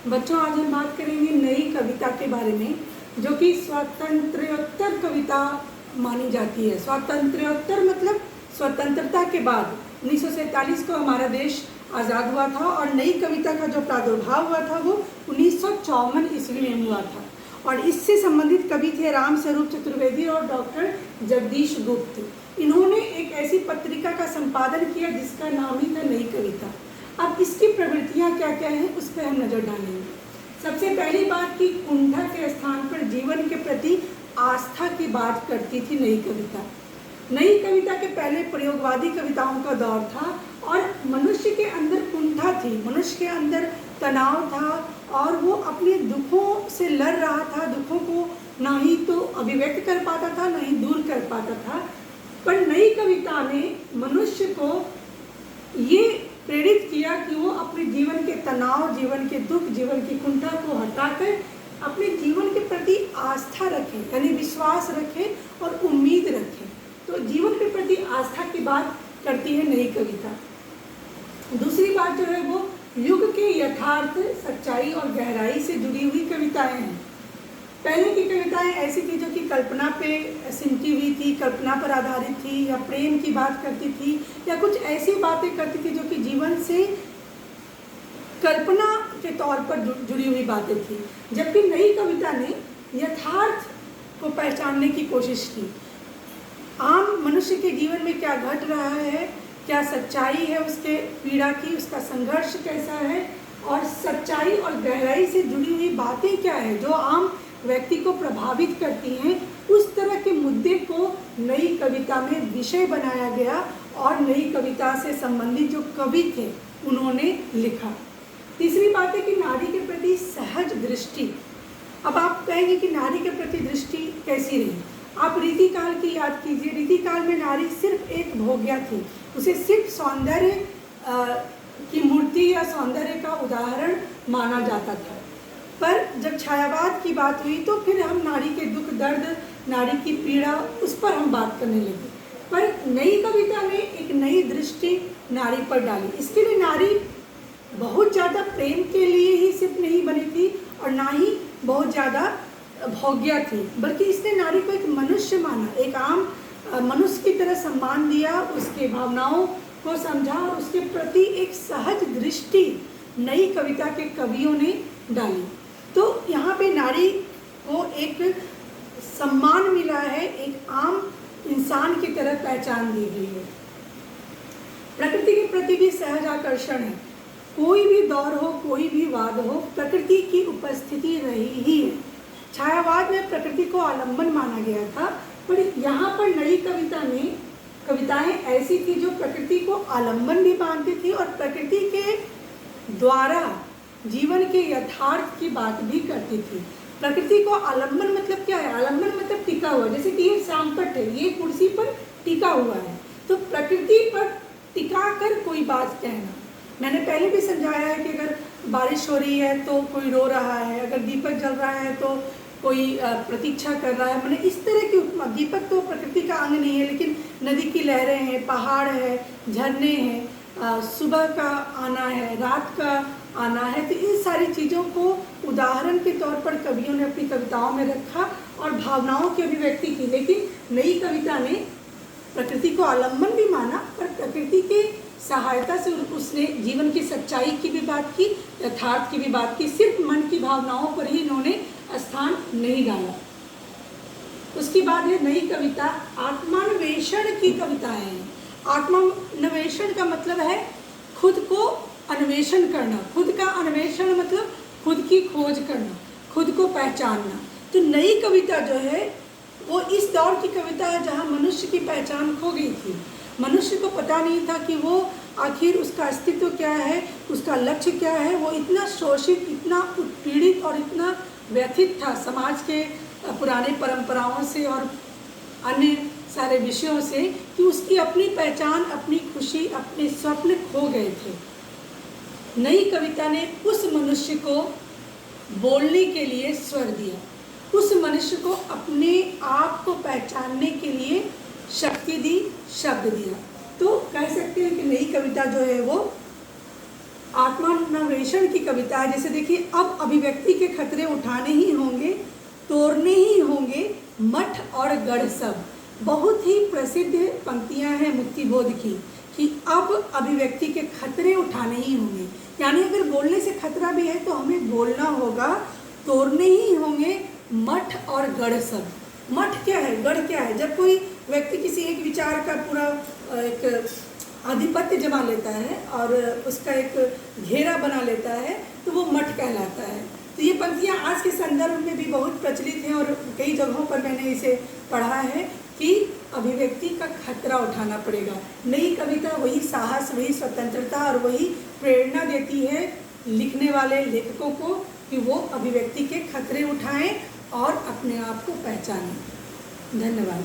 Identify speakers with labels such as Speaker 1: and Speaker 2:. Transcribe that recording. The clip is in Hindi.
Speaker 1: बच्चों, आज हम बात करेंगे नई कविता के बारे में, जो कि स्वातंत्र्योत्तर कविता मानी जाती है। स्वातंत्र्योत्तर मतलब स्वतंत्रता के बाद 1947 को हमारा देश आज़ाद हुआ था और नई कविता का जो प्रादुर्भाव हुआ था वो 1954 ईस्वी में हुआ था। और इससे संबंधित कवि थे राम स्वरूप चतुर्वेदी और डॉक्टर जगदीश गुप्त। इन्होंने एक ऐसी पत्रिका का संपादन किया जिसका नाम ही था नई कविता। अब इसकी प्रवृत्तियाँ क्या क्या हैं उस पर हम नज़र डालेंगे। सबसे पहली बात कि कुंठा के स्थान पर जीवन के प्रति आस्था की बात करती थी नई कविता। नई कविता के पहले प्रयोगवादी कविताओं का दौर था और मनुष्य के अंदर कुंठा थी, मनुष्य के अंदर तनाव था और वो अपने दुखों से लड़ रहा था। दुखों को ना ही तो अभिव्यक्त कर पाता था, ना ही दूर कर पाता था। पर नई कविता ने मनुष्य को ये प्रेरित किया कि वो अपने जीवन के तनाव, जीवन के दुख, जीवन की कुंठा को हटाकर अपने जीवन के प्रति आस्था रखें, यानी विश्वास रखें और उम्मीद रखें। तो जीवन के प्रति आस्था की बात करती है नई कविता। दूसरी बात जो है वो युग के यथार्थ, सच्चाई और गहराई से जुड़ी हुई कविताएं हैं। पहले की कविताएं ऐसी थी जो कि कल्पना पे सिमटी हुई थी, कल्पना पर आधारित थी, या प्रेम की बात करती थी, या कुछ ऐसी बातें करती थी जो कि जीवन से कल्पना के तौर पर जुड़ी हुई बातें थी। जबकि नई कविता ने यथार्थ को पहचानने की कोशिश की। आम मनुष्य के जीवन में क्या घट रहा है, क्या सच्चाई है उसके पीड़ा की, उसका संघर्ष कैसा है, और सच्चाई और गहराई से जुड़ी हुई बातें क्या है जो आम व्यक्ति को प्रभावित करती हैं, उस तरह के मुद्दे को नई कविता में विषय बनाया गया और नई कविता से संबंधित जो कवि थे उन्होंने लिखा। तीसरी बात है कि नारी के प्रति सहज दृष्टि। अब आप कहेंगे कि नारी के प्रति दृष्टि कैसी रही। आप रीतिकाल की याद कीजिए। रीतिकाल में नारी सिर्फ एक भोग्या थी, उसे सिर्फ सौंदर्य की मूर्ति या सौंदर्य का उदाहरण माना जाता था। पर जब छायावाद की बात हुई तो फिर हम नारी के दुख दर्द, नारी की पीड़ा, उस पर हम बात करने लगे। पर नई कविता ने एक नई दृष्टि नारी पर डाली। इसके लिए नारी बहुत ज़्यादा प्रेम के लिए ही सिर्फ नहीं बनी थी और ना ही बहुत ज़्यादा भोग्या थी, बल्कि इसने नारी को एक मनुष्य माना, एक आम मनुष्य की तरह सम्मान दिया, उसके भावनाओं को समझा और उसके प्रति एक सहज दृष्टि नई कविता के कवियों ने डाली। तो यहाँ पे नारी को एक सम्मान मिला है, एक आम इंसान की तरह पहचान दी गई है। प्रकृति के प्रति भी सहज आकर्षण है। कोई भी दौर हो, कोई भी वाद हो, प्रकृति की उपस्थिति रही ही है। छायावाद में प्रकृति को आलंबन माना गया था, पर यहाँ पर नई कविता में कविताएं ऐसी थी जो प्रकृति को आलंबन भी मानती थी और प्रकृति के द्वारा जीवन के यथार्थ की बात भी करती थी। प्रकृति को आलंबन मतलब क्या है? आलंबन मतलब टिका हुआ, जैसे कि ये श्यामपट्ट है, ये कुर्सी पर टिका हुआ है, तो प्रकृति पर टिका कर कोई बात कहना। मैंने पहले भी समझाया है कि अगर बारिश हो रही है तो कोई रो रहा है, अगर दीपक जल रहा है तो कोई प्रतीक्षा कर रहा है। मैंने इस तरह की उपमा, दीपक तो प्रकृति का अंग नहीं है, लेकिन नदी की लहरें हैं, पहाड़ है, झरने हैं, सुबह का आना है, रात का आना है, तो इन सारी चीज़ों को उदाहरण के तौर पर कवियों ने अपनी कविताओं में रखा और भावनाओं की अभिव्यक्ति की। लेकिन नई कविता ने प्रकृति को आलम्बन भी माना, पर प्रकृति के सहायता से उसने जीवन की सच्चाई की भी बात की, यथार्थ की भी बात की। सिर्फ मन की भावनाओं पर ही इन्होंने स्थान नहीं डाला। उसके बाद है नई कविता आत्मान्वेषण की कविताएं हैं। आत्मान्वेषण का मतलब है खुद को अन्वेषण करना। खुद का अन्वेषण मतलब खुद की खोज करना, खुद को पहचानना। तो नई कविता जो है वो इस दौर की कविता है जहाँ मनुष्य की पहचान खो गई थी। मनुष्य को पता नहीं था कि वो आखिर उसका अस्तित्व क्या है, उसका लक्ष्य क्या है। वो इतना शोषित, इतना उत्पीड़ित और इतना व्यथित था समाज के पुराने परंपराओं से और अन्य सारे विषयों से कि उसकी अपनी पहचान, अपनी खुशी, अपने स्वप्न खो गए थे। नई कविता ने उस मनुष्य को बोलने के लिए स्वर दिया, उस मनुष्य को अपने आप को पहचानने के लिए शक्ति दी, शब्द दिया। तो कह सकते हैं कि नई कविता जो है वो आत्मान्वेषण की कविता है। जैसे देखिए, अब अभिव्यक्ति के खतरे उठाने ही होंगे, तोड़ने ही होंगे मठ और गढ़ सब। बहुत ही प्रसिद्ध पंक्तियां हैं मुक्तिबोध की कि अब अभिव्यक्ति के खतरे उठाने ही होंगे, यानी अगर बोलने से खतरा भी है तो हमें बोलना होगा, तोड़ने ही होंगे मठ और गढ़ सब। मठ क्या है, गढ़ क्या है? जब कोई व्यक्ति किसी एक विचार का पूरा एक आधिपत्य जमा लेता है और उसका एक घेरा बना लेता है तो वो मठ कहलाता है। तो ये पंक्तियाँ आज के संदर्भ में भी बहुत प्रचलित हैं और कई जगहों पर मैंने इसे पढ़ा है कि अभिव्यक्ति का खतरा उठाना पड़ेगा। नई कविता वही साहस, वही स्वतंत्रता और वही प्रेरणा देती है लिखने वाले लेखकों को कि वो अभिव्यक्ति के खतरे उठाएं और अपने आप को पहचानें। धन्यवाद।